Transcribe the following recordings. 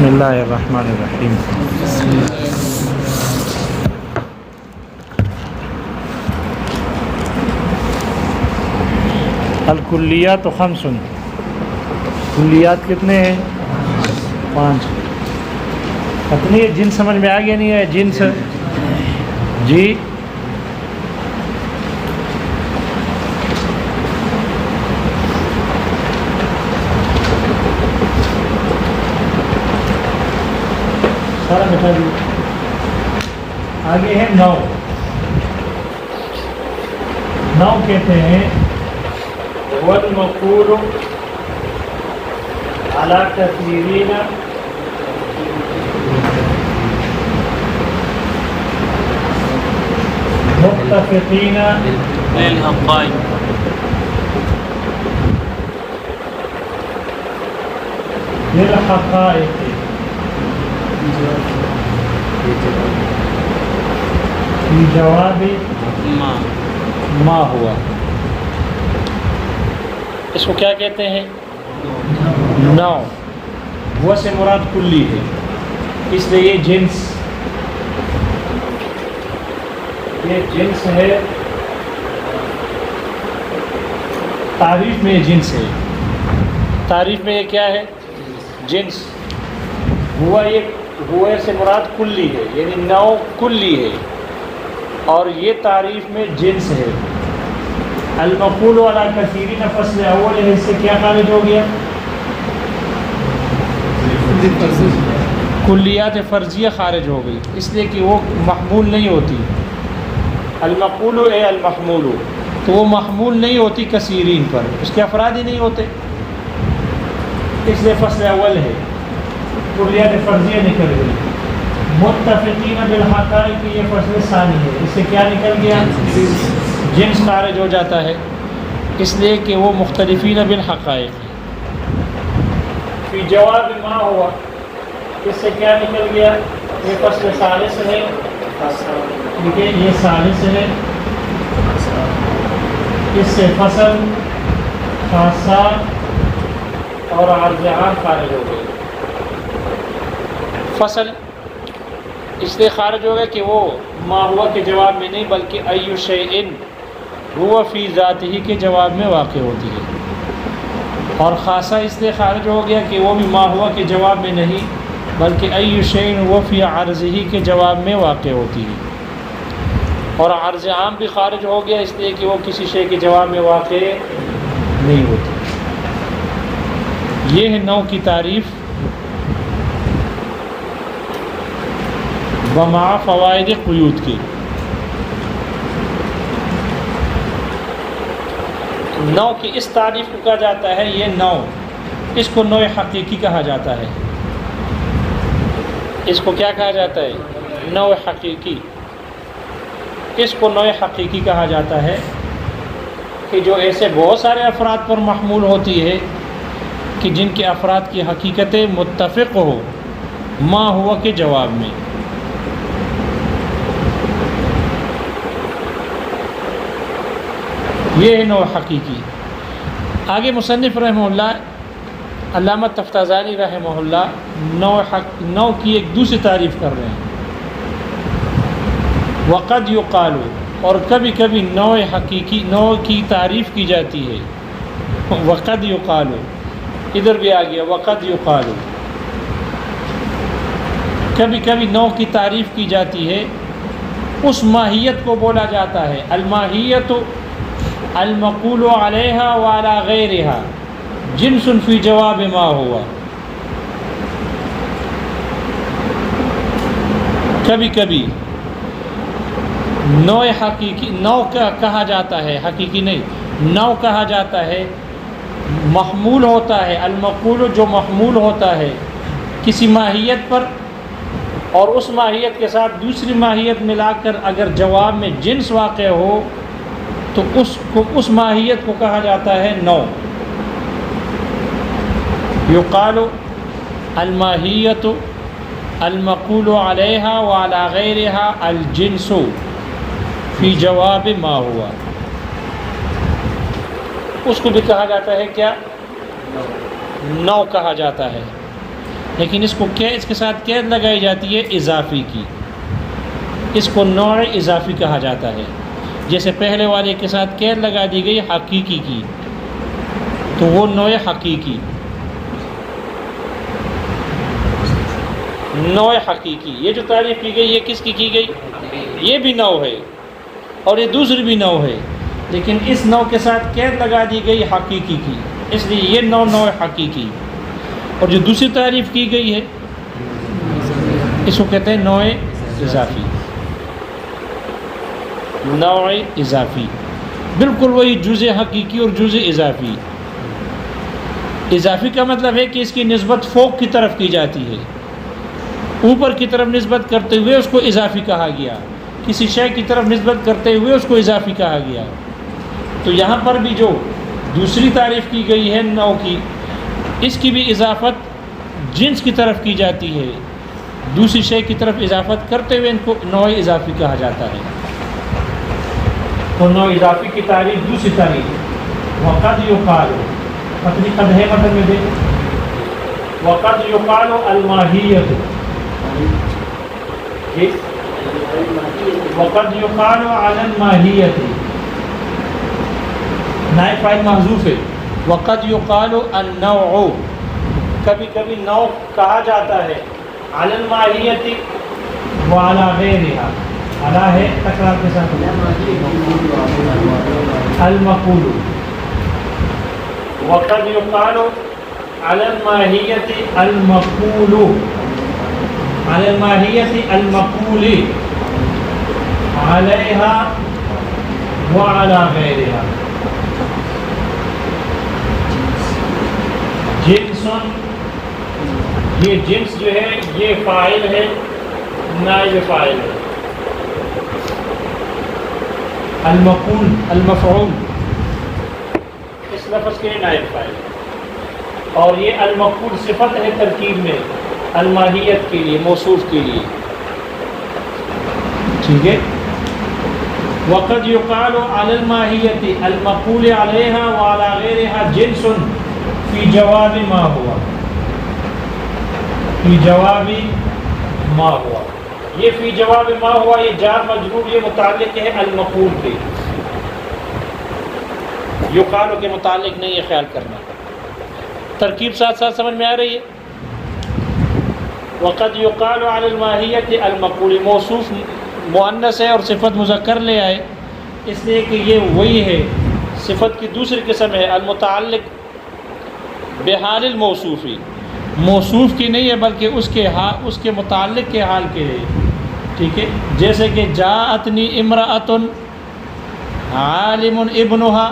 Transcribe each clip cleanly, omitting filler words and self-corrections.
بسم اللہ الرحمن الرحیم. الکلیات خمس. کلیات کتنے ہیں؟ 5. اتنی جنس سمجھ میں آ گیا نہیں ہے؟ جنس جی سارا بتا دیجیے. آگے ہے نو. نو کہتے ہیں والمقول على كثيرين متفقين للحقائق للحقائق في جواب ما ہوا. اس کو کیا کہتے ہیں؟ نو. وہ سے مراد کلی ہے، اس لیے یہ جنس ہے. تعریف میں یہ جنس ہے. تعریف میں یہ کیا ہے؟ جنس. ہوا سے مراد کلی ہے، یعنی نو کلی ہے، اور یہ تعریف میں جنس ہے. المقول علی کثیرین فصل اول ہے، اس سے کیا خارج ہو گیا؟ کلیات فرضیہ خارج ہو گئی، اس لیے کہ وہ محمول نہیں ہوتی. المقول اے المحمول، تو وہ محمول نہیں ہوتی کثیرین پر، اس کے افراد ہی نہیں ہوتے، اس لیے فصل اول ہے. کلیات فرضیہ نکل گئی. متفقین بالحقائق، یہ فصل ثانی ہے، اس سے کیا نکل گیا؟ جنس خارج ہو جاتا ہے، اس لیے کہ وہ مختلفین بالحقائق. فی جواب ما ہوا، اس سے کیا نکل گیا؟ یہ فصل ثالث ہے. دیکھیے یہ ثالث ہے، اس سے فصل خاصہ اور عرض عام خارج ہو گئے. فصل اس لیے خارج ہو گیا کہ وہ ما ہوا کے جواب میں نہیں، بلکہ ای شیء ہوا فی ذاتہ کے جواب میں واقع ہوتی ہے. اور خاصہ اس لیے خارج ہو گیا کہ وہ بھی ما ہوا کے جواب میں نہیں، بلکہ ای شیء ہوا فی عرضہ کے جواب میں واقع ہوتی ہے. اور عرض عام بھی خارج ہو گیا اس لیے کہ وہ کسی شے کے جواب میں واقع نہیں ہوتی. یہ ہے نو کی تعریف ومع فوائد قیود کی. نو کی اس تعریف کو کہا جاتا ہے، یہ نو، اس کو نوع حقیقی کہا جاتا ہے. اس کو کیا کہا جاتا ہے؟ نوع حقیقی. اس کو نوع حقیقی کہا جاتا ہے کہ جو ایسے بہت سارے افراد پر محمول ہوتی ہے کہ جن کے افراد کی حقیقتیں متفق ہو ما ہوا کے جواب میں. یہ ہے نوع حقیقی. آگے مصنف رحمہ اللہ، علامہ تفتازانی رحمہ اللہ نوع کی ایک دوسری تعریف کر رہے ہیں. وقد یقال، اور کبھی کبھی نوع حقیقی نوع کی تعریف کی جاتی ہے. وقد یقال، ادھر بھی آ گیا وقد یقال. کبھی کبھی نوع کی تعریف کی جاتی ہے، اس ماہیت کو بولا جاتا ہے. الماہیت المقول علیہا وعلی غیرہا جنس فی جواب ما ہوا. کبھی کبھی نوع حقیقی، نوع کہا جاتا ہے، حقیقی نہیں، نوع کہا جاتا ہے، محمول ہوتا ہے. المقول جو محمول ہوتا ہے کسی ماہیت پر، اور اس ماہیت کے ساتھ دوسری ماہیت ملا کر اگر جواب میں جنس واقع ہو تو اس ماہیت کو کہا جاتا ہے نوع. یقال الماہیت المقول علیہا وعلی غیرہا الجنس فی جواب ما ہوا. اس کو بھی کہا جاتا ہے کیا؟ نو کہا جاتا ہے. لیکن اس کے ساتھ قید لگائی جاتی ہے اضافی کی، اس کو نوع اضافی کہا جاتا ہے۔ جیسے پہلے والے کے ساتھ قید لگا دی گئی حقیقی کی، تو وہ نوع حقیقی، نوع حقیقی۔ یہ جو تعریف کی گئی یہ کس کی گئی؟ یہ بھی نوع ہے اور یہ دوسری بھی نوع ہے، لیکن اس نوع کے ساتھ قید لگا دی گئی حقیقی کی، اس لیے یہ نوع حقیقی۔ اور جو دوسری تعریف کی گئی ہے اس کو کہتے ہیں نوع اضافی، نوع اضافی، بالکل وہی جزء حقیقی اور جزء اضافی۔ اضافی کا مطلب ہے کہ اس کی نسبت فوق کی طرف کی جاتی ہے، اوپر کی طرف نسبت کرتے ہوئے اس کو اضافی کہا گیا، کسی شے کی طرف نسبت کرتے ہوئے اس کو اضافی کہا گیا۔ تو یہاں پر بھی جو دوسری تعریف کی گئی ہے نوع کی، اس کی بھی اضافت جنس کی طرف کی جاتی ہے، دوسری شے کی طرف اضافت کرتے ہوئے ان کو نوع اضافی کہا جاتا ہے۔ تو نوع اضافی کی تعریف دوسری تعریف وقد یقال، پتنی قد ہے متن میں دیکھیں، وقد یقال الماہیت، وقد یقال علی الماہیت، نائب فاعل محذوف ہے۔ وقد یقال النوع، کبھی کبھی نوع کہا جاتا ہے، علی الماہیت وعلی غیرہا، علی ہے تکرار کے ساتھ، المقول، وقد یقال علی الماہیت المقول، علی الماہیت المقول علیہا وعلی غیرہا۔ جنسن، یہ جنس جو ہے یہ فاعل ہے، نائب فاعل ہے۔ المقول المفعول اس لفظ کے نائب فاعل ہے، اور یہ المقول صفت ہے ترکیب میں الماہیت کے لیے، موصوف کے لیے، ٹھیک ہے۔ وقد یقال علی الماہیت المقول علیہا وعلی غیرہا جنس فی جواب ما ہوا، فی جواب ما ہوا، یہ فی جواب ما ہوا یہ جار مجرور، یہ متعلق ہے المقول کے، یقال کے متعلق نہیں، یہ خیال کرنا۔ ترکیب ساتھ ساتھ سمجھ میں آ رہی ہے؟ وقد یقال علی الماہیت المقول، موصوف مؤنث ہے اور صفت مذکر لے آئے، اس لیے کہ یہ وہی ہے، صفت کی دوسری قسم ہے، المتعلق بحال الموصوفی، موصوف کی نہیں ہے بلکہ اس کے متعلق کے حال کے ہے، ٹھیک ہے۔ جیسے کہ جاءتنی امرأۃ عالم ابنها،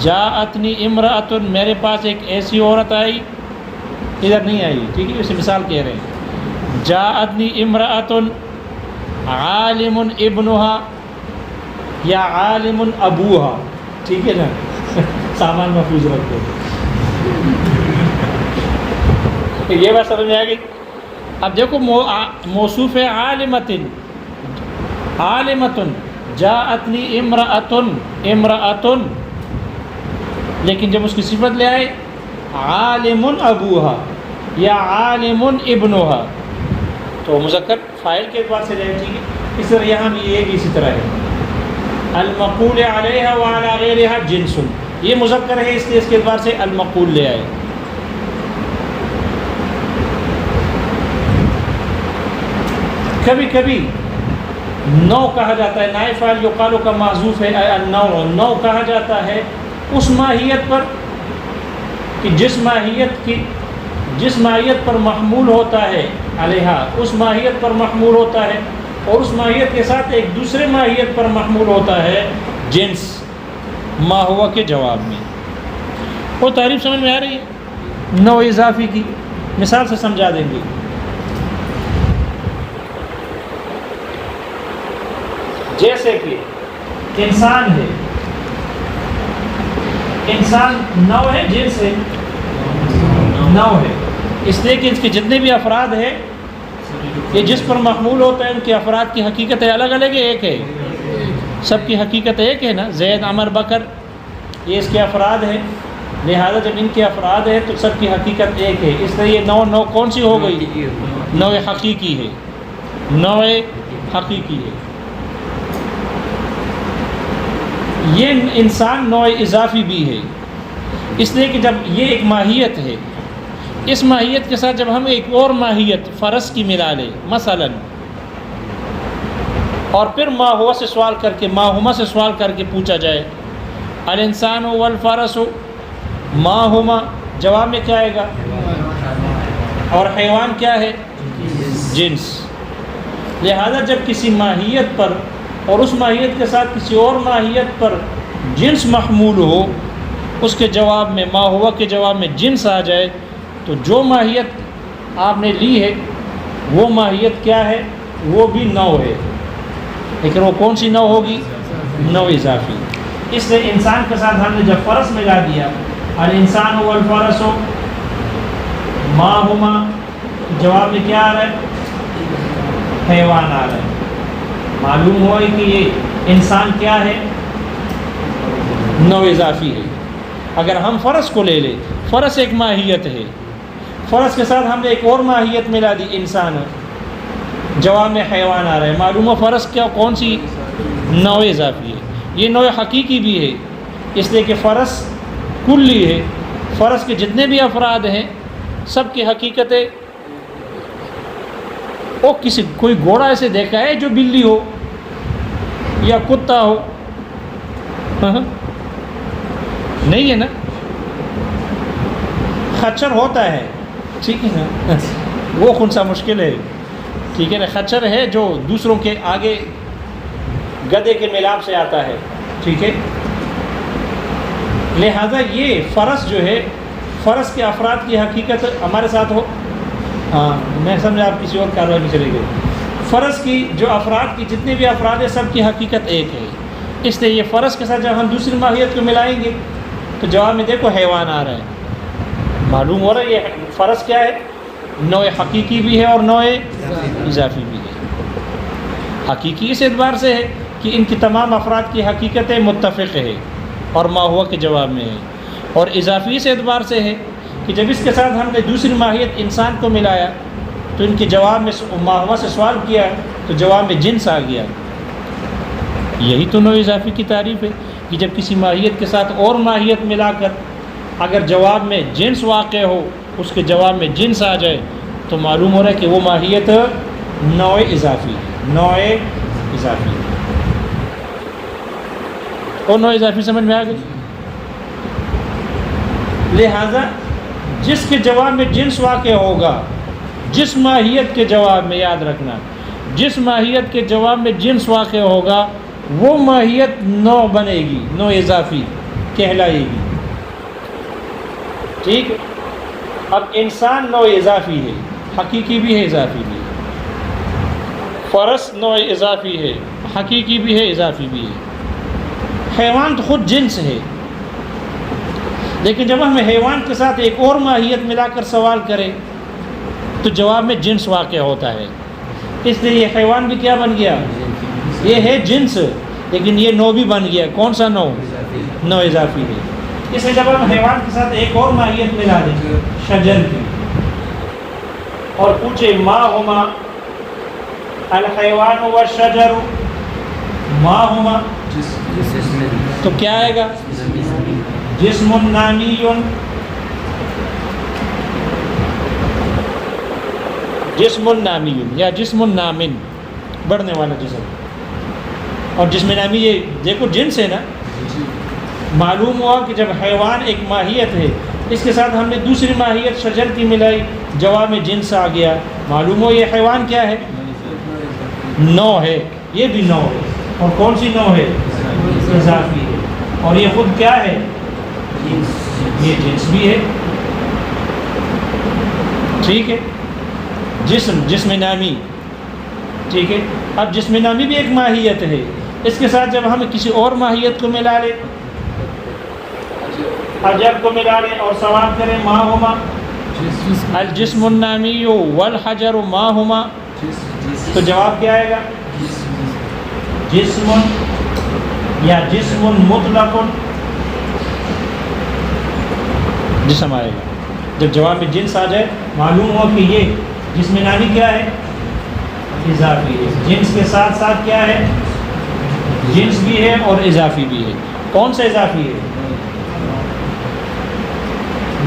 جاءتنی امرأۃ، میرے پاس ایک ایسی عورت آئی، ادھر نہیں آئی، ٹھیک ہے، اسے مثال کہہ رہے ہیں۔ جاءتنی امرأۃ عالم ابنها یا عالم ابوها، ٹھیک ہے نا، سامان محفوظ رکھو، یہ بات سمجھ میں آ گئی۔ اب دیکھو موصوف ہے عالمتن، عالمتن، جاءتنی امرأۃ، امرأۃ، لیکن جب اس کی صفت لے آئے عالم ابوها یا عالم ابنها تو مذکر فاعل کے اعتبار سے لے، ٹھیک ہے۔ اس طرح یہاں بھی یہ بھی اسی طرح ہے، المقول علیہا وعلی غیرہا جنس، یہ مذکر ہے اس لیے اس کے اعتبار سے المقول لے آئے۔ کبھی کبھی نوع کہا جاتا ہے، نائب فاعل یقال کا محذوف ہے النوع، نوع کہا جاتا ہے اس ماہیت پر کہ جس ماہیت پر محمول ہوتا ہے علیہا، اس ماہیت پر محمول ہوتا ہے، اور اس ماہیت کے ساتھ ایک دوسرے ماہیت پر محمول ہوتا ہے جنس ما ہوا کے جواب میں۔ وہ تعریف سمجھ میں آ رہی ہے؟ نوع اضافی کی مثال سے سمجھا دیں گے۔ جیسے کہ انسان ہے، انسان نوع ہے، جنس ہے، نوع ہے، اس لیے کہ اس کے جتنے بھی افراد ہیں یہ جس پر محمول ہوتا ہے ان کے افراد کی حقیقت الگ الگ ہے، ایک ہے، سب کی حقیقت ایک ہے نا، زید عمر بکر یہ اس کے افراد ہیں، لہذا جب ان کے افراد ہے تو سب کی حقیقت ایک ہے، اس لیے یہ نوع کون سی ہو گئی؟ نوع حقیقی ہے، نوع حقیقی ہے۔ یہ انسان نوع اضافی بھی ہے، اس لیے کہ جب یہ ایک ماہیت ہے، اس ماہیت کے ساتھ جب ہم ایک اور ماہیت فرس کی ملا لیں مثلا، اور پھر ما ہوا سے سوال کر کے، ما ہما سے سوال کر کے پوچھا جائے الانسان والفرس ما ہما، جواب میں کیا آئے گا؟ اور حیوان کیا ہے؟ جنس۔ لہذا جب کسی ماہیت پر اور اس ماہیت کے ساتھ کسی اور ماہیت پر جنس محمول ہو، اس کے جواب میں ما ہوا کے جواب میں جنس آ جائے، تو جو ماہیت آپ نے لی ہے وہ ماہیت کیا ہے؟ وہ بھی نوع ہے، لیکن وہ کون سی نوع ہوگی؟ نوع اضافی۔ اس لیے انسان کے ساتھ ہم نے جب فرس ملا دیا، الانسان والفرس ما ہما، جواب میں کیا آ رہا ہے؟ حیوان آ رہا ہے۔ معلوم ہوا کہ یہ انسان کیا ہے؟ نوع اضافی ہے۔ اگر ہم فرس کو لے لیں، فرس ایک ماہیت ہے، فرس کے ساتھ ہم نے ایک اور ماہیت ملا دی انسان، جواب میں حیوان آ رہا ہے، معلوم ہو فرس کیا کون سی؟ نوع اضافی ہے۔ یہ نوع حقیقی بھی ہے، اس لیے کہ فرس کلی ہے، فرس کے جتنے بھی افراد ہیں سب کی حقیقتیں، وہ کسی کوئی گھوڑا ایسے دیکھا ہے جو بلی ہو یا کتا ہو؟ نہیں ہے نا۔ خچر ہوتا ہے، ٹھیک ہے نا، وہ کون سا مشکل ہے، ٹھیک ہے نا، خچر ہے جو دوسروں کے آگے گدھے کے میلاب سے آتا ہے، ٹھیک ہے۔ لہذا یہ فرس جو ہے، فرس کے افراد کی حقیقت ہمارے ساتھ ہو، ہاں میں سمجھا آپ کسی اور کارروائی میں چلے گئے۔ فرس کی جو افراد کی جتنے بھی افراد ہیں سب کی حقیقت ایک ہے، اس لیے یہ فرس کے ساتھ جب ہم دوسری ماہیت کو ملائیں گے تو جواب میں دیکھو حیوان آ رہا ہے، معلوم ہو رہا ہے یہ فرس کیا ہے؟ نوع حقیقی بھی ہے اور نوع اضافی بھی ہے۔ حقیقی اس اعتبار سے ہے کہ ان کی تمام افراد کی حقیقتیں متفق ہے اور ما ہوا کے جواب میں ہے، اور اضافی اس اعتبار سے ہے کہ جب اس کے ساتھ ہم نے دوسری ماہیت انسان کو ملایا تو ان کے جواب میں ما ہوا سے سوال کیا تو جواب میں جنس آ گیا۔ یہی تو نوع اضافی کی تعریف ہے کہ جب کسی ماہیت کے ساتھ اور ماہیت ملا کر اگر جواب میں جنس واقع ہو، اس کے جواب میں جنس آ جائے تو معلوم ہو رہا ہے کہ وہ ماہیت نوع اضافی ہے، نوع اضافی ہے۔ اور نوع اضافی سمجھ میں آ گئی؟ لہذا جس کے جواب میں جنس واقع ہوگا، جس ماہیت کے جواب میں، یاد رکھنا، جس ماہیت کے جواب میں جنس واقع ہوگا وہ ماہیت نوع بنے گی، نوع اضافی کہلائے گی، ٹھیک ہے۔ اب انسان نوع اضافی ہے، حقیقی بھی ہے اضافی بھی ہے، فرس نوع اضافی ہے، حقیقی بھی ہے اضافی بھی ہے، حیوان تو خود جنس ہے، لیکن جب ہم حیوان کے ساتھ ایک اور ماہیت ملا کر سوال کریں تو جواب میں جنس واقع ہوتا ہے، اس لیے یہ حیوان بھی کیا بن گیا؟ یہ ہے جنس، لیکن یہ نوع بھی بن گیا، کون سا نوع؟ نوع اضافی ہے۔ اس لیے جب ہم حیوان کے ساتھ ایک اور ماہیت ملا دیں شجر کی اور پوچھے ما ہما الحیوان والشجر ما ہما، تو کیا آئے گا؟ جسم نامی، جسم نامی یا جسم نامن، بڑھنے والا جسم، اور جسم نامی یہ دیکھو جنس ہے نا۔ معلوم ہوا کہ جب حیوان ایک ماہیت ہے، اس کے ساتھ ہم نے دوسری ماہیت شجر کی ملائی، جواب میں جنس آ گیا، معلوم ہو یہ حیوان کیا ہے؟ نوع ہے، یہ بھی نوع ہے، اور کون سی نوع ہے؟ اضافی ہے، اور یہ خود کیا ہے؟ یہ جنس بھی ہے، ٹھیک ہے۔ جسم نامی، ٹھیک ہے۔ اب جسم نامی بھی ایک ماہیت ہے، اس کے ساتھ جب ہم کسی اور ماہیت کو ملا لیں، حجر کو ملا لیں اور سوال کریں ما ہما الجسم النامی والحجر ما ہما، تو جواب کیا آئے گا؟ جسم یا جسم مطلق جسم آئے گا۔ جب جواب میں جنس آ جائے معلوم ہو کہ یہ جسم نامی کیا ہے؟ اضافی ہے۔ جنس کے ساتھ ساتھ کیا ہے؟ جنس بھی ہے اور اضافی بھی ہے۔ کون سا اضافی ہے؟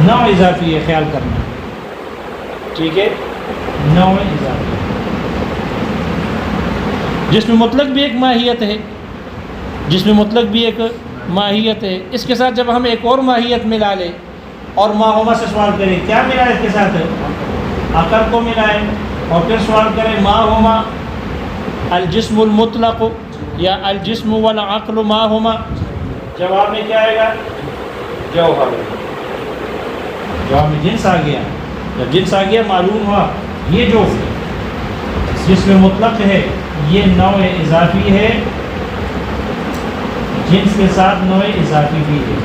نوع اضافی ہے، خیال کرنا، ٹھیک ہے، نوع اضافی۔ جسم مطلق بھی ایک ماہیت ہے، جسم مطلق بھی ایک ماہیت ہے۔ اس کے ساتھ جب ہم ایک اور ماہیت ملا لیں اور ماہما سے سوال کریں، کیا ملا ہے اس کے ساتھ؟ عقل کو ملائیں اور پھر سوال کریں ماہما الجسم المطلق یا الجسم والعقل ماہما، جواب میں کیا آئے گا؟ جوہر۔ جواب میں جنس آ گیا۔ جب جنس آ گیا معلوم ہوا یہ جو جسم مطلق ہے یہ نوع اضافی ہے، جنس کے ساتھ نوع اضافی بھی ہے۔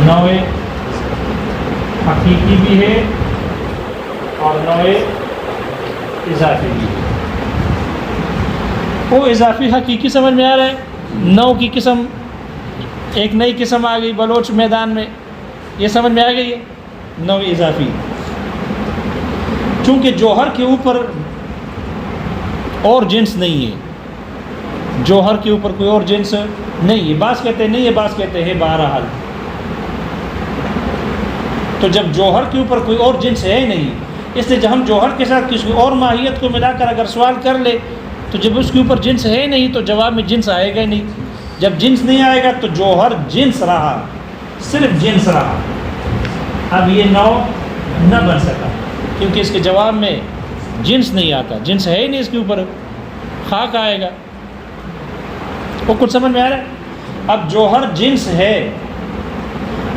نوع حقیقی بھی ہے اور نوع اضافی بھی ہے۔ وہ اضافی حقیقی سمجھ میں آ رہا ہے، نو کی قسم ایک نئی قسم آ گئی بلوچ میدان میں، یہ سمجھ میں آ گئی ہے نو اضافی۔ چونکہ جوہر کے اوپر اور جنس نہیں ہے، جوہر کے اوپر کوئی اور جنس نہیں ہے، بعض کہتے ہیں نہیں ہے، بعض کہتے ہیں بہرحال۔ تو جب جوہر کے اوپر کوئی اور جنس ہے نہیں، اس لیے جب ہم جوہر کے ساتھ کسی اور ماہیت کو ملا کر اگر سوال کر لے تو جب اس کے اوپر جنس ہے نہیں تو جواب میں جنس آئے گا نہیں۔ جب جنس نہیں آئے گا تو جوہر جنس رہا، صرف جنس رہا، اب یہ نوع نہ بن سکا کیونکہ اس کے جواب میں جنس نہیں آتا، جنس ہے ہی نہیں اس کے اوپر، خاک آئے گا۔ وہ کچھ سمجھ میں آ رہا ہے؟ اب جوہر جنس ہے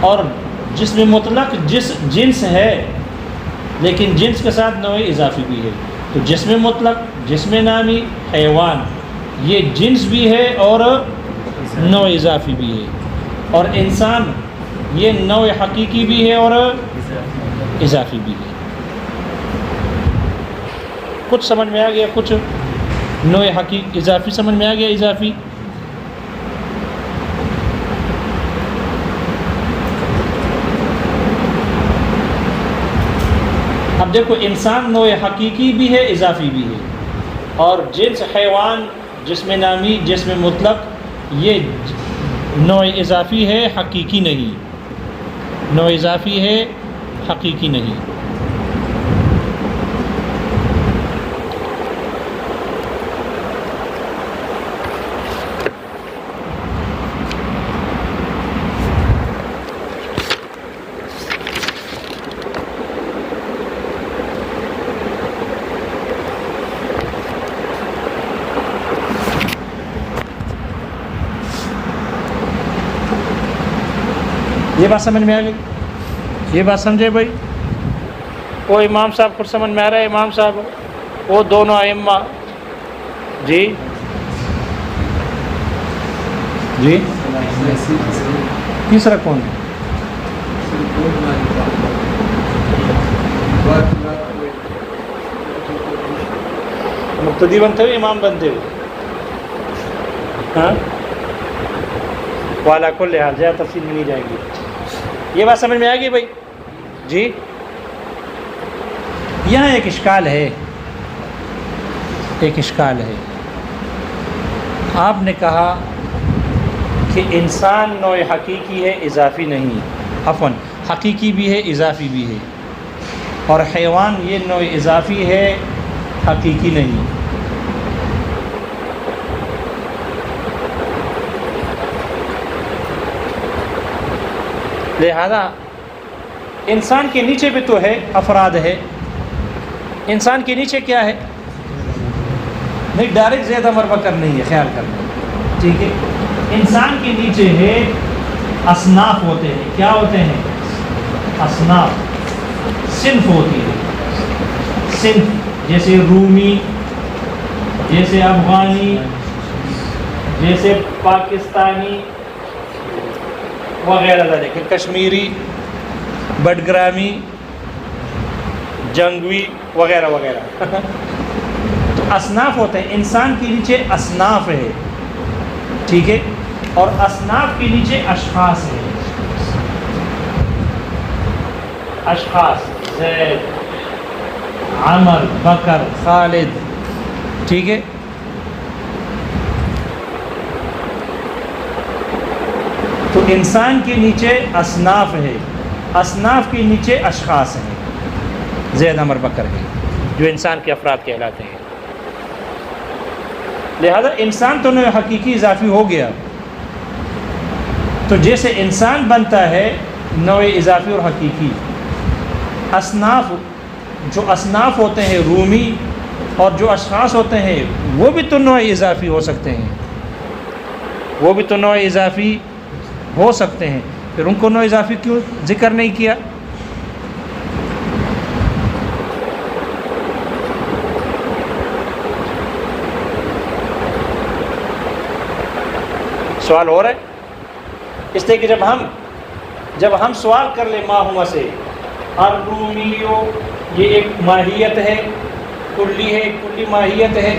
اور جسم مطلق جنس ہے، لیکن جنس کے ساتھ نوع اضافی بھی ہے۔ تو جسم مطلق، جسم نامی، حیوان، یہ جنس بھی ہے اور نوع اضافی بھی ہے، اور انسان یہ نوع حقیقی بھی ہے اور اضافی بھی ہے۔ کچھ سمجھ میں آ گیا؟ کچھ نوع حقیقی اضافی سمجھ میں آ گیا؟ اضافی اب دیکھو انسان نوع حقیقی بھی ہے، اضافی بھی ہے، اور جنس حیوان، جسم نامی، جسم مطلق یہ نوع اضافی ہے، حقیقی نہیں، نوع اضافی ہے، حقیقی نہیں۔ یہ بات سمجھ میں آ گئی؟ یہ بات سمجھے بھائی؟ وہ امام صاحب کچھ سمجھ میں آ رہا ہے؟ امام صاحب وہ دونوں ائمہ جی جی تیسرا کون ہے؟ مقتدی بنتے ہوئے امام بنتے ہوئے، ہاں والا کو لحاظ زیادہ تفصیل میں نہیں جائیں گی۔ یہ بات سمجھ میں آ گئی بھائی؟ جی یہاں ایک اشکال ہے، ایک اشکال ہے۔ آپ نے کہا کہ انسان نوع حقیقی ہے، اضافی نہیں، عفواً حقیقی بھی ہے، اضافی بھی ہے، اور حیوان یہ نوع اضافی ہے، حقیقی نہیں۔ لہذا انسان کے نیچے بھی تو ہے، افراد ہے، انسان کے نیچے کیا ہے؟ نہیں ڈائریکٹ زیادہ مربع کر نہیں ہے، خیال کرنا، ٹھیک ہے؟ انسان کے نیچے ہے اصناف ہوتے ہیں، کیا ہوتے ہیں؟ اصناف، صنف ہوتی ہے، صنف جیسے رومی، جیسے افغانی، جیسے پاکستانی وغیرہ ذالک، کشمیری، بڈگرامی، جنگوی وغیرہ وغیرہ۔ تو اصناف ہوتے ہیں، انسان کے نیچے اصناف ہے، ٹھیک ہے، اور اصناف کے نیچے اشخاص ہیں، اشخاص زید، عمر، بکر، خالد، ٹھیک ہے۔ تو انسان کے نیچے اصناف ہے، اصناف کے نیچے اشخاص ہیں، زید، عمر، بکر ہے، جو انسان کے افراد کہلاتے ہیں۔ لہذا انسان تو نوع حقیقی اضافی ہو گیا، تو جیسے انسان بنتا ہے نوع اضافی اور حقیقی، اصناف، جو اصناف ہوتے ہیں رومی اور جو اشخاص ہوتے ہیں وہ بھی تو نوع اضافی ہو سکتے ہیں، وہ بھی تو نوع اضافی ہو سکتے ہیں، پھر ان کو نوع اضافی کیوں ذکر نہیں کیا؟ سوال ہو رہا ہے؟ اس لیے کہ جب ہم سوال کر لیں ماہما سے، الرومیو یہ ایک ماہیت ہے، کلی ہے، کلی ماہیت ہے،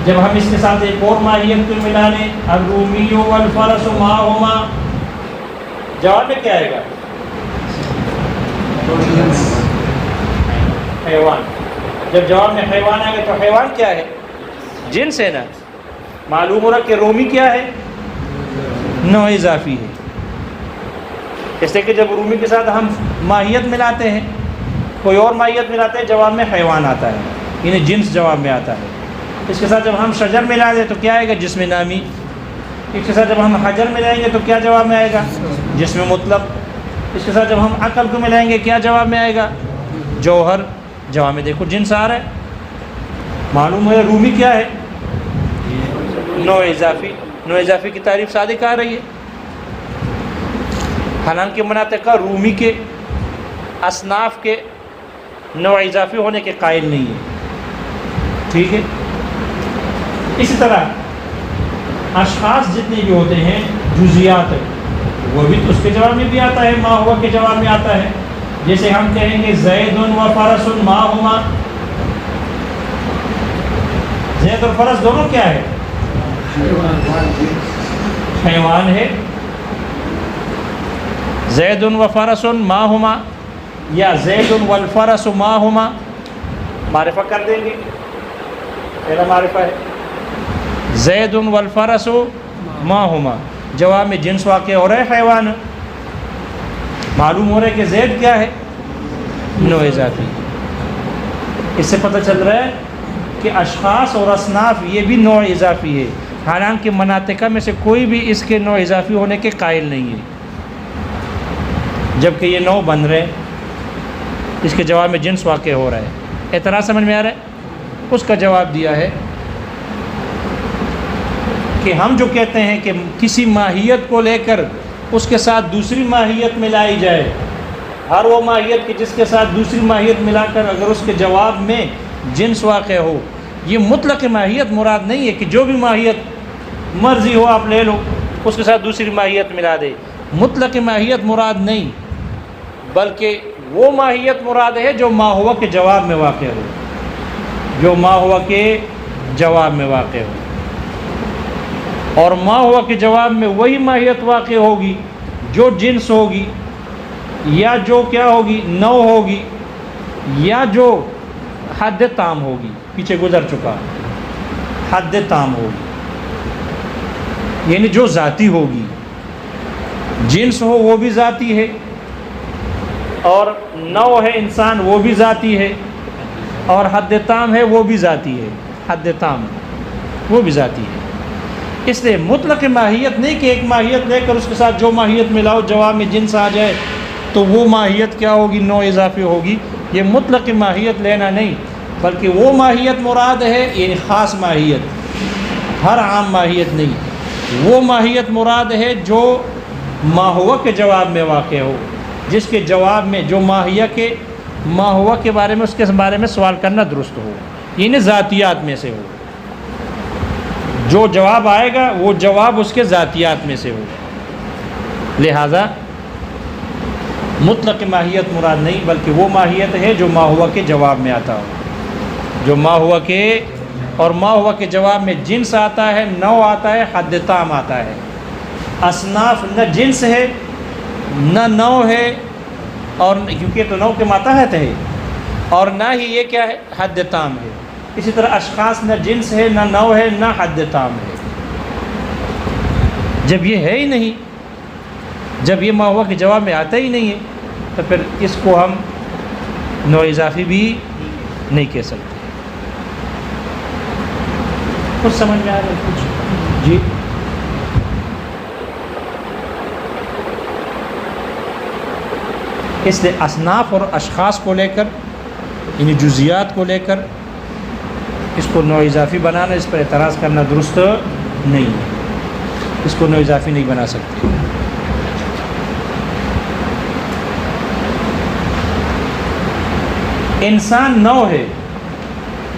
جب ہم اس کے ساتھ ایک اور ماہیت کو ملا لیں، الرومیو والفرس ماہما، جواب میں کیا آئے گا؟ حیوان۔ جب جواب میں حیوان آئے گا تو حیوان کیا ہے؟ جنس ہے نا۔ معلوم ہو رہا کہ رومی کیا ہے؟ نوع اضافی ہے۔ اس لیے کہ جب رومی کے ساتھ ہم ماہیت ملاتے ہیں، کوئی اور ماہیت ملاتے ہیں، جواب میں حیوان آتا ہے، یعنی جنس جواب میں آتا ہے۔ اس کے ساتھ جب ہم شجر ملا دیں تو کیا آئے گا؟ جسم نامی۔ اس کے ساتھ جب ہم حجر ملائیں گے تو کیا جواب میں آئے گا؟ جسم مطلق۔ اس کے ساتھ جب ہم عقل کو ملائیں گے کیا جواب میں آئے گا؟ جوہر۔ جواب میں دیکھو جنس آ رہا ہے۔ معلوم ہے رومی کیا ہے؟ نوع اضافی۔ نوع اضافی کی تعریف صادق آ رہی ہے۔ حالانکہ مناطق رومی کے اصناف کے نوع اضافی ہونے کے قائل نہیں ہے، ٹھیک ہے۔ اسی طرح اشخاص جتنے بھی ہوتے ہیں جزیات، وہ بھی تو اس کے جواب میں بھی آتا ہے، ما ہوا کے جواب میں آتا ہے۔ جیسے ہم کہیں گے زید و فرس ما ہما، زید اور فرس دونوں کیا ہے؟ حیوان ہے۔ زید و فرس ما ہما یا زید والفرس ما ہما، معرفہ کر دیں گے، پہلا معرفہ ہے زید والفرس ما ہما، جواب میں جنس واقع ہو رہا ہے حیوان۔ معلوم ہو رہا ہے کہ زید کیا ہے؟ نوع اضافی۔ اس سے پتہ چل رہا ہے کہ اشخاص اور اصناف یہ بھی نوع اضافی ہے، حالانکہ مناطقہ میں سے کوئی بھی اس کے نوع اضافی ہونے کے قائل نہیں ہے، جبکہ یہ نوع بن رہے ہیں، اس کے جواب میں جنس واقع ہو رہا ہے۔ اعتراض سمجھ میں آ رہا ہے؟ اس کا جواب دیا ہے کہ ہم جو کہتے ہیں کہ کسی ماہیت کو لے کر اس کے ساتھ دوسری ماہیت ملائی جائے، ہر وہ ماہیت کی جس کے ساتھ دوسری ماہیت ملا کر اگر اس کے جواب میں جنس واقع ہو، یہ مطلق ماہیت مراد نہیں ہے کہ جو بھی ماہیت مرضی ہو آپ لے لو، اس کے ساتھ دوسری ماہیت ملا دے۔ مطلق ماہیت مراد نہیں، بلکہ وہ ماہیت مراد ہے جو ما ہوا کے جواب میں واقع ہو، جو ما ہوا کے جواب میں واقع ہو، اور ما ہوا کے جواب میں وہی ماہیت واقع ہوگی جو جنس ہوگی، یا جو کیا ہوگی؟ نوع ہوگی، یا جو حد تام ہوگی، پیچھے گزر چکا، حد تام ہوگی، یعنی جو ذاتی ہوگی۔ جنس ہو وہ بھی ذاتی ہے، اور نوع ہے انسان وہ بھی ذاتی ہے، اور حد تام ہے وہ بھی ذاتی ہے، حد تام وہ بھی ذاتی ہے۔ اس لیے مطلق ماہیت نہیں کہ ایک ماہیت لے کر اس کے ساتھ جو ماہیت ملاؤ جواب میں جنس آ جائے تو وہ ماہیت کیا ہوگی؟ نوع اضافی ہوگی۔ یہ مطلق ماہیت لینا نہیں، بلکہ وہ ماہیت مراد ہے، یعنی خاص ماہیت، ہر عام ماہیت نہیں، وہ ماہیت مراد ہے جو ما ہوا کے جواب میں واقع ہو، جس کے جواب میں جو ماہیہ کے ما ہوا کے بارے میں اس کے بارے میں سوال کرنا درست ہو، یعنی ذاتیات میں سے ہو، جو جواب آئے گا وہ جواب اس کے ذاتیات میں سے ہو۔ لہذا مطلق ماہیت مراد نہیں، بلکہ وہ ماہیت ہے جو ما ہوا کے جواب میں آتا ہو، جو ما ہوا کے اور ما ہوا کے جواب میں جنس آتا ہے، نوع آتا ہے، حد تام آتا ہے۔ اصناف نہ جنس ہے نہ نوع ہے، اور کیونکہ تو نوع کے ماتحت ہے، اور نہ ہی یہ کیا ہے، حد تام ہے۔ اسی طرح اشخاص نہ جنس ہے نہ نوع ہے نہ حد تام ہے۔ جب یہ ہے ہی نہیں، جب یہ ما ہوا کے جواب میں آتا ہی نہیں ہے، تو پھر اس کو ہم نوع اضافی بھی نہیں کہہ سکتے۔ کچھ سمجھ میں آ رہا ہے؟ کچھ جی اس لیے اصناف اور اشخاص کو لے کر، یعنی جزیات کو لے کر اس کو نوع اضافی بنانا، اس پر اعتراض کرنا درست نہیں ہے، اس کو نوع اضافی نہیں بنا سکتے۔ انسان نوع ہے،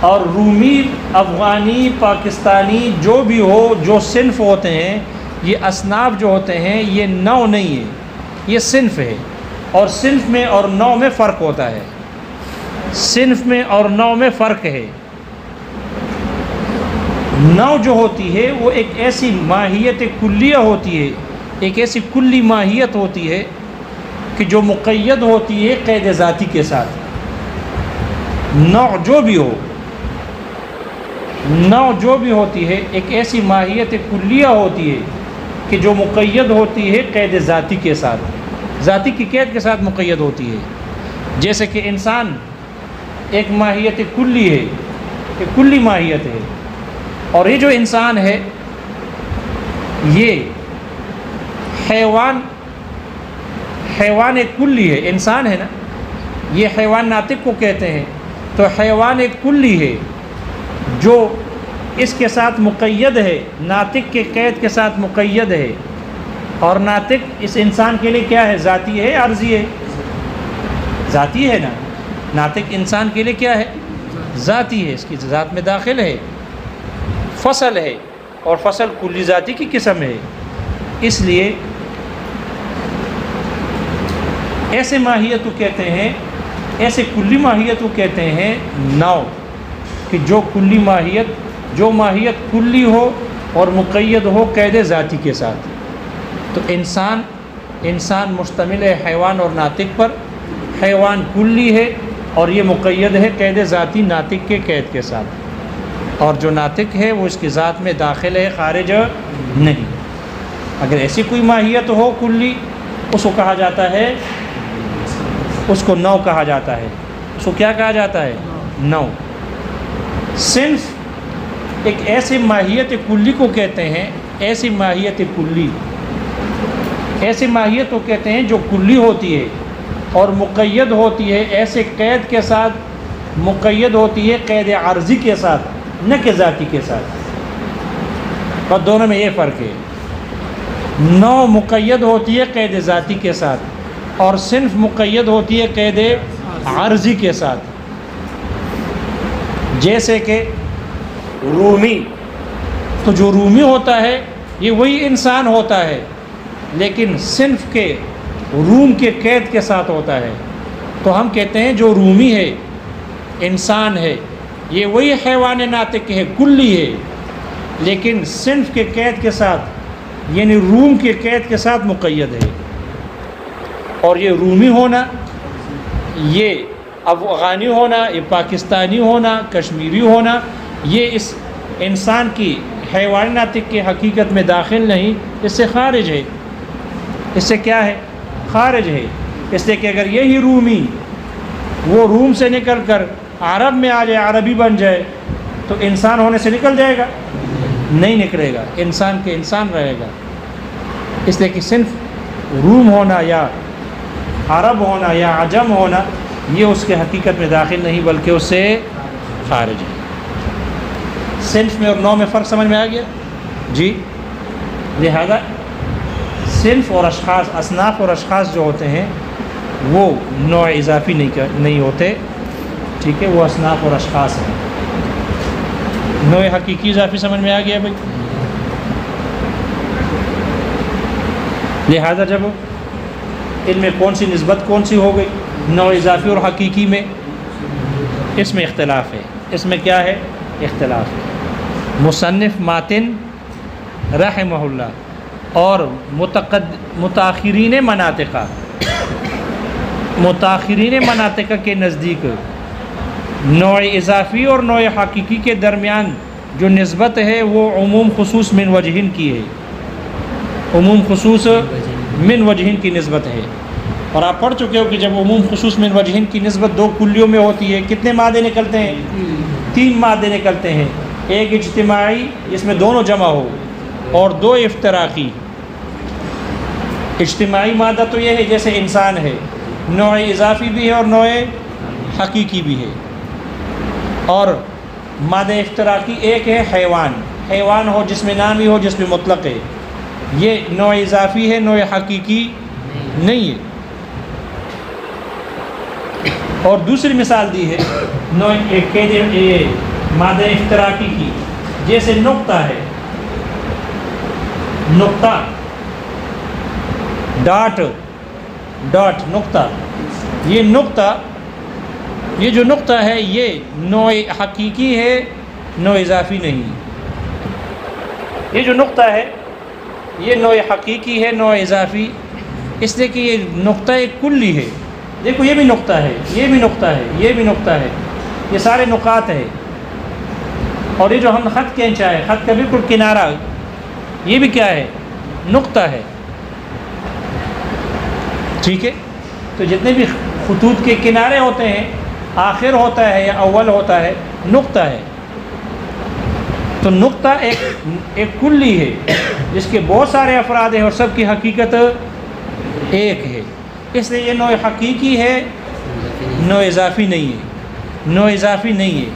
اور رومی، افغانی، پاکستانی جو بھی ہو، جو صنف ہوتے ہیں، یہ اصناف جو ہوتے ہیں یہ نوع نہیں ہے، یہ صنف ہے، اور صنف میں اور نوع میں فرق ہوتا ہے، صنف میں اور نوع میں فرق ہے۔ نوع جو ہوتی ہے وہ ایک ایسی ماہیت کلیہ ہوتی ہے، ایک ایسی کلی ماہیت ہوتی ہے کہ جو مقید ہوتی ہے قید ذاتی کے ساتھ۔ نوع جو بھی ہو، نوع جو بھی ہوتی ہے ایک ایسی ماہیت کلیہ ہوتی ہے کہ جو مقید ہوتی ہے قید ذاتی کے ساتھ، ذاتی کی قید کے ساتھ مقید ہوتی ہے۔ جیسے کہ انسان ایک ماہیت کلی ہے، ایک کلی ماہیت ہے، اور یہ جو انسان ہے یہ حیوان ایک کلی ہے، انسان ہے نا، یہ حیوان ناطق کو کہتے ہیں، تو حیوان ایک کلی ہے جو اس کے ساتھ مقید ہے، ناطق کے قید کے ساتھ مقید ہے، اور ناطق اس انسان کے لیے کیا ہے، ذاتی ہے، عرضی ہے، ذاتی ہے نا، ناطق انسان کے لیے کیا ہے، ذاتی ہے، اس کی ذات میں داخل ہے، فصل ہے، اور فصل کلی ذاتی کی قسم ہے۔ اس لیے ایسے ماہیت کو کہتے ہیں، ایسے کلی ماہیت کو کہتے ہیں نوع، کہ جو کلی ماہیت، جو ماہیت کلی ہو اور مقید ہو قید ذاتی کے ساتھ۔ تو انسان مشتمل ہے حیوان اور ناطق پر، حیوان کلی ہے اور یہ مقید ہے قید ذاتی ناطق کے قید کے ساتھ، اور جو ناطق ہے وہ اس کی ذات میں داخل ہے، خارج نہیں۔ اگر ایسی کوئی ماہیت ہو کلی، اس کو کہا جاتا ہے، اس کو نوع کہا جاتا ہے، اس کو کیا کہا جاتا ہے، نوع۔ صنف ایک ایسی ماہیت کلی کو کہتے ہیں، ایسی ماہیت کلی، ایسی ماہیت کو کہتے ہیں جو کلی ہوتی ہے اور مقید ہوتی ہے ایسے قید کے ساتھ، مقید ہوتی ہے قید عارضی کے ساتھ، نہ کہ ذاتی کے ساتھ، اور دونوں میں یہ فرق ہے۔ نوع مقید ہوتی ہے قید ذاتی کے ساتھ، اور صنف مقید ہوتی ہے قید عارضی کے ساتھ۔ جیسے کہ رومی، تو جو رومی ہوتا ہے یہ وہی انسان ہوتا ہے، لیکن صنف کے روم کے قید کے ساتھ ہوتا ہے، تو ہم کہتے ہیں جو رومی ہے، انسان ہے، یہ وہی حیوان ناطق ہے، کلی ہے، لیکن صنف کے قید کے ساتھ، یعنی روم کے قید کے ساتھ مقید ہے۔ اور یہ رومی ہونا، یہ افغانی ہونا، یہ پاکستانی ہونا، کشمیری ہونا، یہ اس انسان کی حیوان ناطق کی حقیقت میں داخل نہیں، اس سے خارج ہے، اس سے کیا ہے، خارج ہے۔ اس لیے کہ اگر یہی رومی وہ روم سے نکل کر عرب میں آ جائے، عربی بن جائے، تو انسان ہونے سے نکل جائے گا؟ نہیں نکلے گا، انسان کے انسان رہے گا۔ اس لیے کہ صنف روم ہونا یا عرب ہونا یا عجم ہونا یہ اس کے حقیقت میں داخل نہیں بلکہ اس سے خارج ہے۔ صنف میں اور نوع میں فرق سمجھ میں آ گیا جی؟ لہذا صنف اور اشخاص، اصناف اور اشخاص جو ہوتے ہیں وہ نوع اضافی نہیں ہوتے، ٹھیک ہے، وہ اصناف اور اشخاص ہیں۔ نوع حقیقی اضافی سمجھ میں آ گیا بھائی؟ لہذا جب ان میں کون سی نسبت کون سی ہو گئی، نوع اضافی اور حقیقی میں، اس میں اختلاف ہے۔ اس میں کیا ہے، اختلاف ہے۔ مصنف ماتن رحمہ اللہ اور متاخرین مناطقہ کے نزدیک نوع اضافی اور نوع حقیقی کے درمیان جو نسبت ہے وہ عموم خصوص من وجہن کی ہے، عموم خصوص من وجہن کی نسبت ہے۔ اور آپ پڑھ چکے ہو کہ جب عموم خصوص من وجہن کی نسبت دو کلیوں میں ہوتی ہے کتنے مادے نکلتے ہیں؟ 3 مادے نکلتے ہیں، ایک اجتماعی جس میں دونوں جمع ہو اور 2 افتراقی۔ اجتماعی مادہ تو یہ ہے جیسے انسان ہے، نوع اضافی بھی ہے اور نوع حقیقی بھی ہے۔ اور مادہ افتراقی ایک ہے حیوان، حیوان ہو جس میں نامی ہو جس میں مطلق ہے، یہ نوع اضافی ہے، نوع حقیقی نہیں ہے۔ اور دوسری مثال دی ہے مادہ افتراقی کی، جیسے نقطہ ہے، نقطہ ڈاٹ نقطہ، یہ جو نقطہ ہے یہ نوع حقیقی ہے، نوع اضافی نہیں۔ یہ جو نقطہ ہے یہ نوع حقیقی ہے، نوع اضافی، اس لیے کہ یہ نقطہ ایک کلی ہے۔ دیکھو یہ بھی نقطہ ہے، یہ بھی نقطہ ہے، یہ بھی نقطہ ہے، یہ سارے نقاط ہیں۔ اور یہ جو ہم خط کھینچا ہے، خط کا بالکل کنارہ، یہ بھی کیا ہے؟ نقطہ ہے، ٹھیک ہے؟ تو جتنے بھی خطوط کے کنارے ہوتے ہیں، آخر ہوتا ہے یا اول ہوتا ہے، نقطہ ہے۔ تو نقطہ ایک کلی ہے جس کے بہت سارے افراد ہیں اور سب کی حقیقت ایک ہے، اس لیے یہ نوع حقیقی ہے، نوع اضافی نہیں ہے، نوع اضافی نہیں ہے۔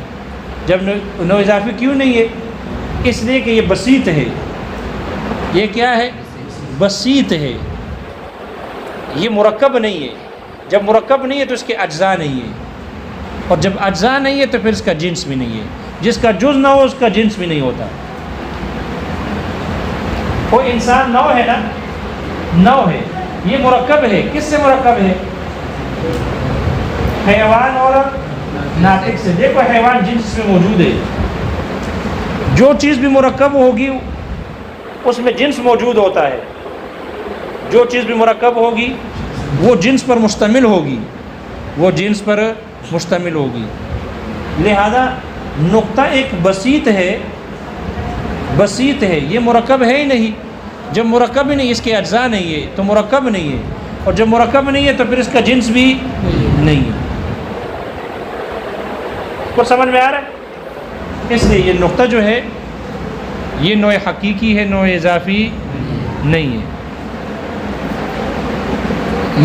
جب نوع اضافی کیوں نہیں ہے؟ اس لیے کہ یہ بسیط ہے۔ یہ کیا ہے؟ بسیط ہے، یہ مرکب نہیں ہے۔ جب مرکب نہیں ہے تو اس کے اجزاء نہیں ہے، اور جب اجزاء نہیں ہے تو پھر اس کا جنس بھی نہیں ہے۔ جس کا جز نہ ہو اس کا جنس بھی نہیں ہوتا۔ وہ انسان نوع ہے نا، نوع ہے، یہ مرکب ہے۔ کس سے مرکب ہے؟ حیوان اور ناطق سے۔ دیکھو حیوان جنس میں موجود ہے، جو چیز بھی مرکب ہوگی اس میں جنس موجود ہوتا ہے، جو چیز بھی مرکب ہوگی وہ جنس پر مشتمل ہوگی، وہ جنس پر مشتمل ہوگی۔ لہذا نقطہ ایک بسیط ہے، بسیط ہے، یہ مرکب ہے ہی نہیں۔ جب مرکب ہی نہیں، اس کے اجزاء نہیں ہے تو مرکب نہیں ہے، اور جب مرکب نہیں ہے تو پھر اس کا جنس بھی نہیں ہے۔ کو سمجھ میں آ رہا ہے؟ اس لیے یہ نقطہ جو ہے یہ نوع حقیقی ہے، نوع اضافی نہیں ہے۔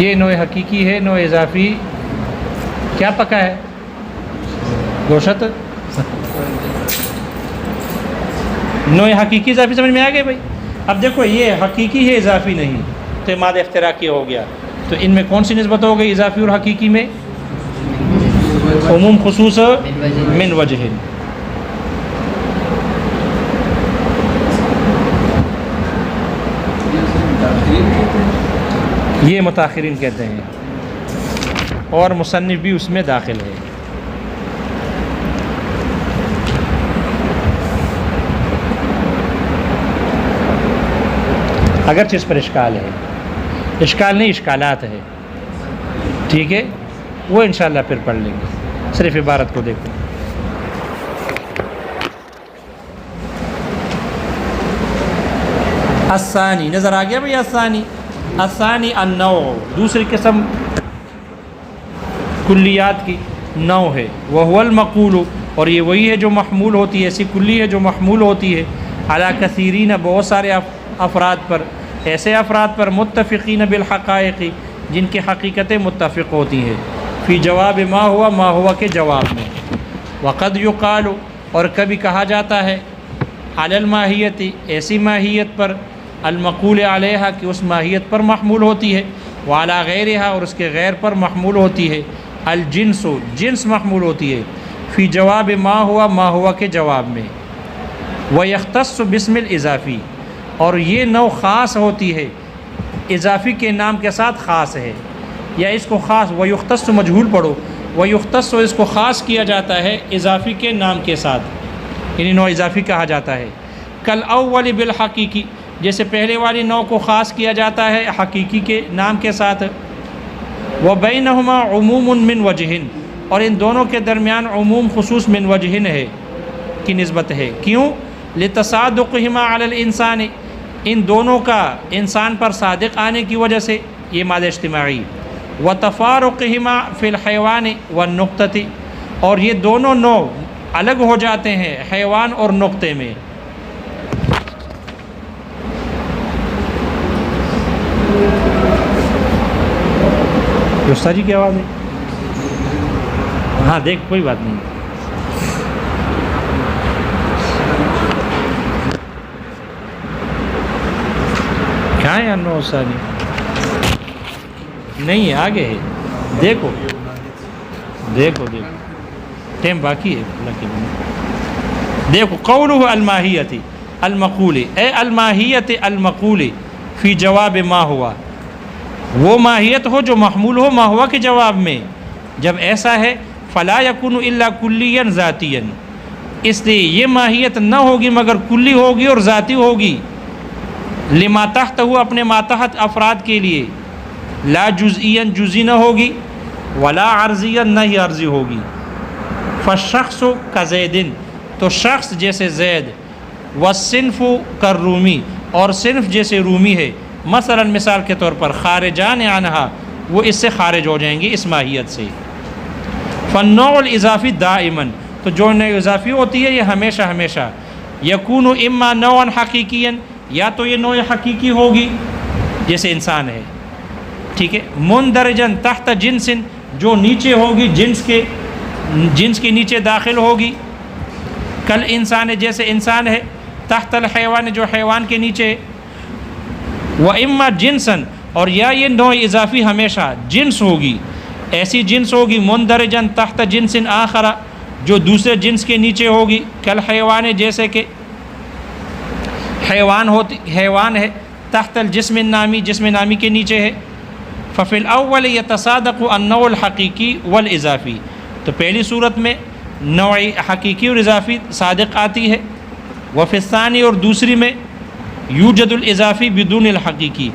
یہ نوع حقیقی ہے، نوع اضافی کیا پکا ہے؟ گوشت۔ نوع حقیقی اضافی سمجھ میں آ گئے بھائی؟ اب دیکھو یہ حقیقی ہے، اضافی نہیں، تو یہ مادہ افتراقی ہو گیا۔ تو ان میں کون سی نسبت ہو گئی اضافی اور حقیقی میں؟ عموم خصوص من وجہ۔ یہ متاخرین کہتے ہیں، اور مصنف بھی اس میں داخل ہے۔ اگرچہ اس پر اشکال ہے، اشکال نہیں، اشکالات ہے، ٹھیک ہے؟ وہ انشاءاللہ پھر پڑھ لیں گے، صرف عبارت کو دیکھو۔ الثانی، نظر آ گیا بھئی؟ الثانی النوع، دوسری قسم کلیات کی نوع ہے، وہو المقول، اور یہ وہی ہے جو محمول ہوتی ہے، ایسی کلی ہے جو محمول ہوتی ہے، علی کثیرین، بہت سارے افراد پر، ایسے افراد پر، متفقین بالحقائق، جن کی حقیقتیں متفق ہوتی ہیں، فی جواب ما ہوا کے جواب میں۔ وقد یقال، اور کبھی کہا جاتا ہے، علی الماہیت، ایسی ماہیت پر، المقول علیہا، کہ اس ماہیت پر محمول ہوتی ہے، وعلی غیرہا، اور اس کے غیر پر محمول ہوتی ہے، الجنس، جنس محمول ہوتی ہے، فی جواب ما ہوا کے جواب میں۔ ویختص باسم الاضافی، اور یہ نوع خاص ہوتی ہے، اضافی کے نام کے ساتھ خاص ہے، یا اس کو خاص، ویختص مجہول پڑھو، ویختص، اس کو خاص کیا جاتا ہے اضافی کے نام کے ساتھ، یعنی نوع اضافی کہا جاتا ہے۔ کل اول بالحقیقی، جیسے پہلے والی نوع کو خاص کیا جاتا ہے حقیقی کے نام کے ساتھ۔ وبینہما عموم من وجہ، اور ان دونوں کے درمیان عموم خصوص من وجہ ہے کی نسبت ہے۔ کیوں؟ لتصادقہما علی الانسان، ان دونوں کا انسان پر صادق آنے کی وجہ سے، یہ مادہ اجتماعی۔ وتفارقہما فی الحیوان والنقطۃ، اور یہ دونوں نوع الگ ہو جاتے ہیں حیوان اور نقطے میں۔ استاد جی کی آواز ہے؟ ہاں دیکھ، کوئی بات نہیں۔ کیا ہے انو استاد جی؟ نہیں ہے، آگے ہے، دیکھو دیکھو دیکھو، ٹائم باقی ہے اللہ کے بندے۔ دیکھو قولہ الماہیت المقول، اے الماہیت المقول فی جواب ما ہوا، وہ ماہیت ہو جو محمول ہو ما ہوا کے جواب میں۔ جب ایسا ہے فلا یکون الا کلیا ذاتیا، اس لیے یہ ماہیت نہ ہوگی مگر کلی ہوگی اور ذاتی ہوگی۔ لما تحت ہوا، اپنے ماتحت افراد کے لیے۔ لا جزئیا، جزئی نہ ہوگی، ولا عرضیا، نہ ہی عرضی ہوگی۔ فالشخص کزید، تو شخص جیسے زید، والصنف کالرومی، اور صنف جیسے رومی ہے۔ مثلا مثال کے طور پر خارجان عنہا، وہ اس سے خارج ہو جائیں گے اس ماہیت سے۔ فالنوع الاضافی دائما، تو جو نوع اضافی ہوتی ہے یہ ہمیشہ ہمیشہ یکون اما نوعا حقیقیا، یا تو یہ نوع حقیقی ہوگی جیسے انسان ہے، ٹھیک ہے، مندرجن تحت جنس، جو نیچے ہوگی جنس کے نیچے داخل ہوگی، کل انسان ہے جیسے انسان ہے، تحت الحیوان جو حیوان کے نیچے ہے۔ و اما جنسن، اور یا یہ نوع اضافی ہمیشہ جنس ہوگی، ایسی جنس ہوگی مندرجن تحت جنس آخر، جو دوسرے جنس کے نیچے ہوگی، کل حیوان جیسے کہ حیوان ہے، تحت الجسم النامی، جسم نامی کے نیچے ہے۔ ففی الاول یتصادق النوع الحقیقی والاضافی، تو پہلی صورت میں نوع حقیقی اور اضافی صادق آتی ہے۔ وفی الثانی، اور دوسری میں یوجد الاضافی بدون الحقیقی،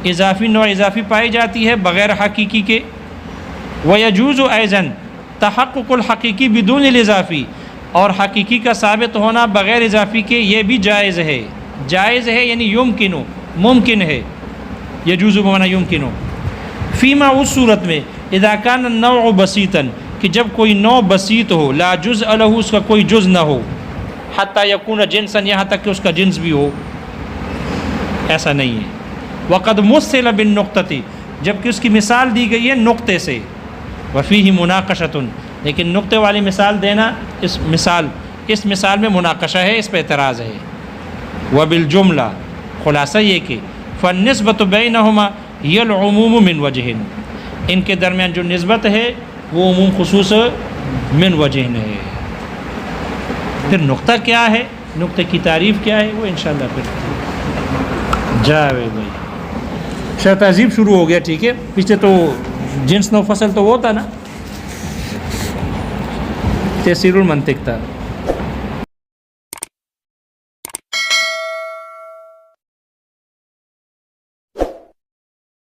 اضافی نوع اضافی پائی جاتی ہے بغیر حقیقی کے۔ ویجوز ایضاً تحقق الحقیقی بدون الاضافی، اور حقیقی کا ثابت ہونا بغیر اضافی کے یہ بھی جائز ہے۔ جائز ہے یعنی یمکنو، ممکن ہے، یجوز بمعنی یمکنو۔ فیما، اس صورت میں، اذا کان النوع بسیطاً، کہ جب کوئی نوع بسیط ہو، لا جزء له، اس کا کوئی جز نہ ہو، حتی یکون جنسا، یہاں تک کہ اس کا جنس بھی ہو، ایسا نہیں ہے۔ وقد مثل بالنقطۃ، جبکہ اس کی مثال دی گئی ہے نقطے سے۔ وفیہ مناقشۃ، لیکن نقطے والی مثال دینا، اس مثال میں مناقشہ ہے، اس پہ اعتراض ہے۔ وبالجملہ، خلاصہ یہ کہ فالنسبۃ بینہما ہی العموم من وجہ، ان کے درمیان جو نسبت ہے وہ عموم خصوص من وجہ ہے۔ پھر نقطہ کیا ہے، نقطے کی تعریف کیا ہے، وہ انشاءاللہ پھر جاوے بھائی شاید تہذیب شروع ہو گیا، ٹھیک ہے۔ پیچھے تو جنس نو فصل تو وہ تھا نا، تیسیر المنطق تھا۔